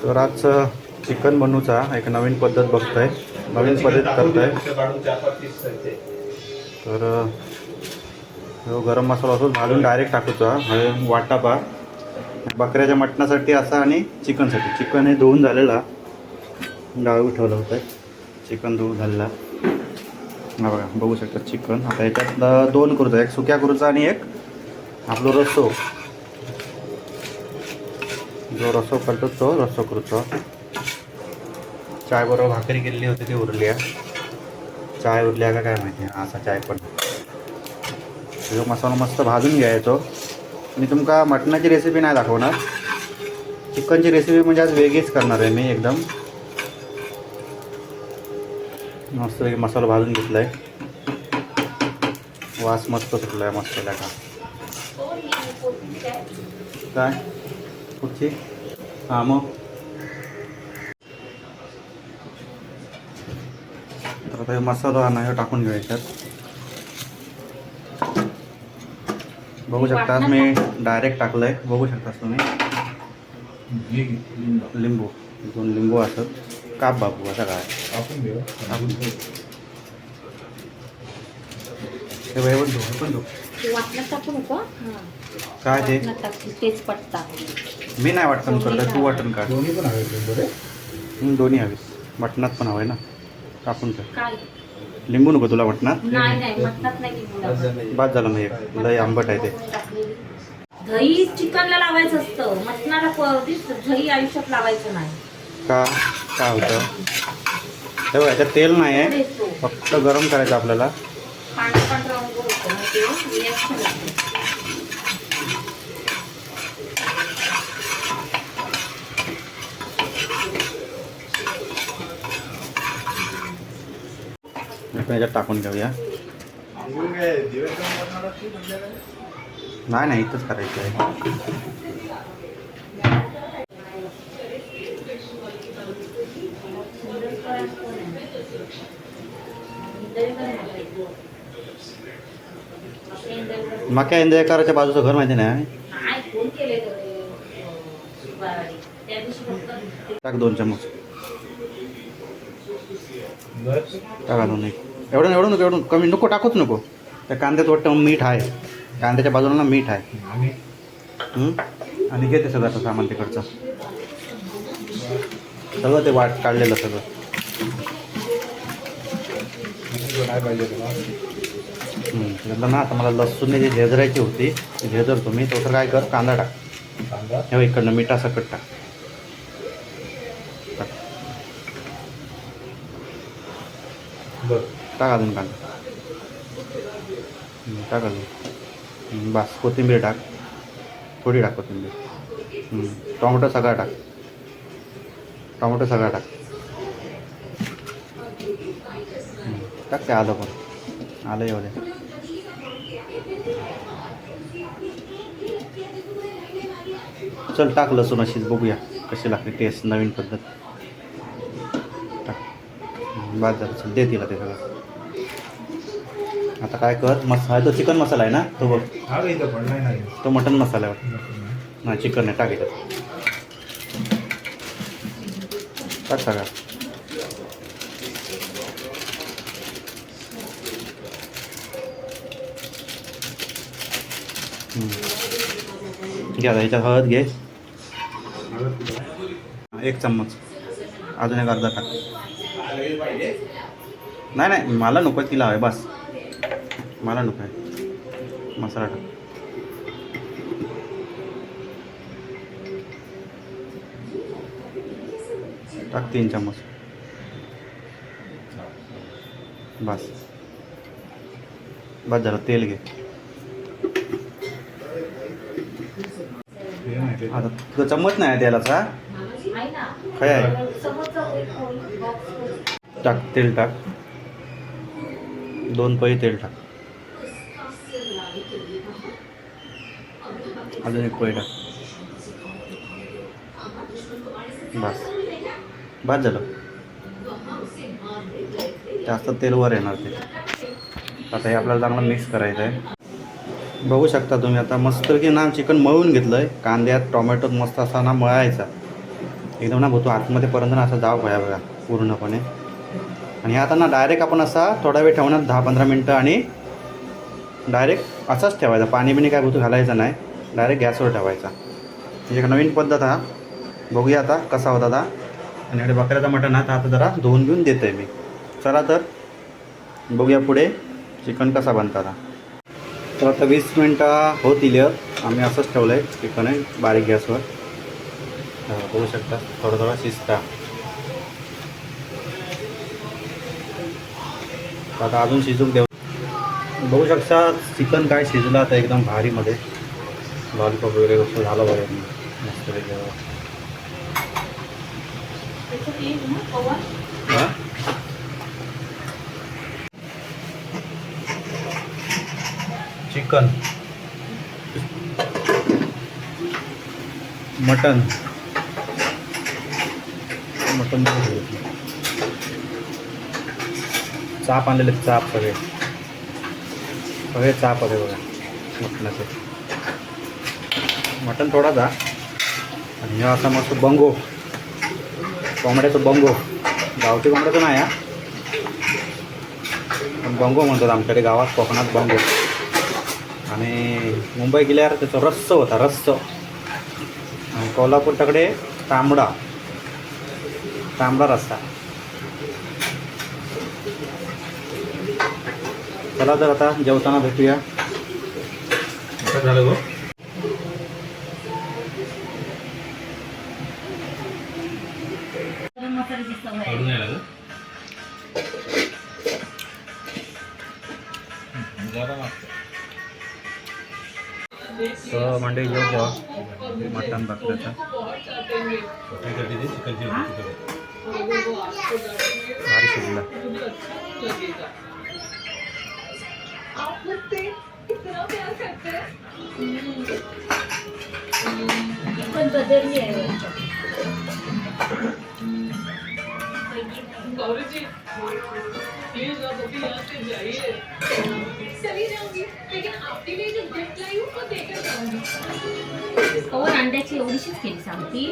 तर आज चिकन बनवूचा एक नवीन पद्धत बघतोय, नवीन पद्धत करतोय. तर गरम मसाला असो घालून डायरेक्ट टाकूचा वाटापा बकऱ्याच्या मटणासाठी असा आणि चिकनसाठी. चिकन हे धुवून झालेला डाळू ठेवलं होतं. चिकन धुवून झालेला हा बघा, बघू शकता चिकन. आता याच्यात दोन करूचा, एक सुक्या करूचा आणि एक आपलं रस्सो. जो रस्सो करतो तो रस्सो करूचा. चाय बरोबर भाकरी केलेली होती ती उरली आहे. चाय उरली का काय माहिती. असा चाय पण जो मसाला मस्त भाजून घ्यायचो. मी तुमका मटणाची रेसिपी नाही दाखवणार, चिकनची रेसिपी म्हणजे आज वेगळीच करणार आहे मी. एकदम मस्त मसाला भाजून घेतला आहे. वास मस्त सुटला आहे मसाला का काय कुठची. हां मग तर आता मसाला नाही टाकून घ्यायच्यात. बघू शकता मी डायरेक्ट टाकलं आहे. बघू शकता तुम्ही लिंबू, 2 लिंबू असत. काप बाबू असं काय आपण घेऊ काय ते तेच पटता. मी नाही वाटतं करत, तू वाटण का. दोन्ही पण हवे. दोन्ही हवी. मटणात पण हवंय ना. टाकून कर. काय लिंबू नको तुला मटणात. नाही मटणात नाही. बाद झालं नाही. लय आंबट आहे ते. दही चिकनला लावायचं असतं, मटणाला दही आयुष्यात लावायचं नाही. का काय होतं हे बघा, याच्यात तेल नाही आहे, फक्त गरम करायचं आपल्याला. पांढरा रंग होतो ना, ते रिॲक्शन होतं. आपण याच्यात टाकून घेऊया. नाही नाही इथंच करायचं आहे. मका इंदयकराच्या बाजूचं घर माहिती नाही. टाक 2 चम्मच. टाका 2. एवढं एवढं नको, एवढं कमी नको टाकूच नको. त्या कांद्यात वाटतं मीठ आहे, कांद्याच्या बाजूला ना मीठ आहे. आणि घेते सगळं आता सामान तिकडचं सगळं ते वाट काढलेलं सगळं. काय पाहिजे म्हटलं ना आता मला लसूण जी झेजरायची होती ती झेजर तुम्ही. तो तर काय कर, कांदा टाक. कांदा हे इकडनं मिठासकट टाक. बरं टाक अजून कांदा. टाक अजून. बस कोथिंबीर टाक, थोडी टाक कोथिंबीर. टोमॅटो सगळा टाक. टोमॅटो सगळा टाक. टाक ते आलं पण. आलं येऊ दे. चल टाक लसूण अशीच, बघूया कशी लागते टेस्ट. नवीन पद्धत टाक. बाद झालं. चल दे तिला ते सगळं. आता काय कर, मसाला तो चिकन मसाला आहे ना तो बघ. हा इथं पण नाही तो मटन मसाला आहे ना, चिकन आहे. टाक याच्यात. टाक सगळा. घे आता ह्याच्यात हळद घे 1 चम्मच. अजून एक अर्धा टाक. नाही नाही मला नको, तिला हवे बस. मला नको आहे. मसाला टाक. टाक 3 चम्मच. बस बस झालं. तेल घे आता. तुझा चम्मच नाही आहे तेलाचा. काय आहे. टाक तेल टाक. 2 पळी तेल टाक. अजून 1 पळी टाक. बस बस झालं. जास्त तेल वर येणार ते. आता हे आपल्याला चांगलं मिक्स करायचं आहे. बघू शकता तुम्ही आता मस्त की ना चिकन मळून घेतलं आहे. कांद्यात टोमॅटोत मस्त असा ना मळायचा. एकदम ना भोतो आतमध्येपर्यंत ना असा जाव पाया बघा पूर्णपणे. आणि आता ना डायरेक्ट आपण असा थोडा वेळ ठेवणार 10-15 मिनटं आणि डायरेक्ट असाच ठेवायचा. पाणी बिणी काय भोतो घालायचं नाही, डायरेक्ट गॅसवर ठेवायचा. ही एक नवीन पद्धत हा. बघूया आता कसा होता आता. आणि इकडे बकऱ्याचा मटण आता जरा धुवून घेऊन देतो आहे मी. चला तर बघूया पुढे चिकन कसा बनतात. तर आता 20 मिनटं होतील. आम्ही असंच ठेवलं आहे चिकन आहे बारीक गॅसवर. बघू शकता थोडं थोडं शिजता. आता अजून शिजून देऊ. बघू शकता चिकन काय शिजलं आता एकदम भारीमध्ये. लॉलीपॉप वगैरे कसं झालं बघा मस्त वेगळं. हां चिकन मटन मटन चाप आणलेले चाप सगळे सगळे चाप आहे बघा मटणाचे. मटन थोडा जा आणि हे असा मस्त बंगो कोंबड्याचं बंगो. गावठी कोंबड्याचं नाही हा पण बंगो म्हणतात आमच्याकडे गावात कोकणात बंगो. आणि मुंबई गेल्यावर त्याचं रस्सं होता रस्सं. आणि कोल्हापूरच्याकडे तांबडा रस्सा. चला तर आता जेवताना भेटूया. झालं गो गरम मसाल्याची सवय आहे. पडून यायला गो जरा लागतं. तर मंडळी जेव घ्या मटण बकऱ्याचं त्यासाठी ते चिकनची भारी शिजला. पण बदलली आहे. कवर अंड्याची एवढीशीच केली सांगती.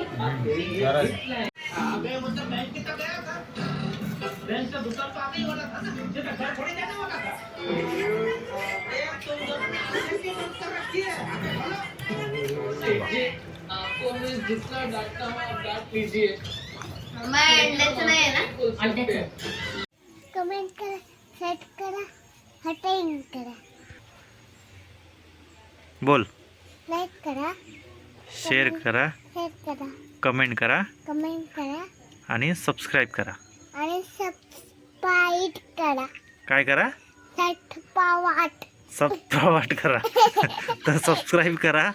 अंड्याचं कमेंट करा, सेट करा, हटाईन करा, बोल. लाईक करा, शेअर करा, कमेंट करा कमेंट करा आणि सबस्क्राईब करा. आणि सबस्क्राईब करा. काय करा? सबस्क्राईब सबस्क्राईब करा. तर सबस्क्राईब करा.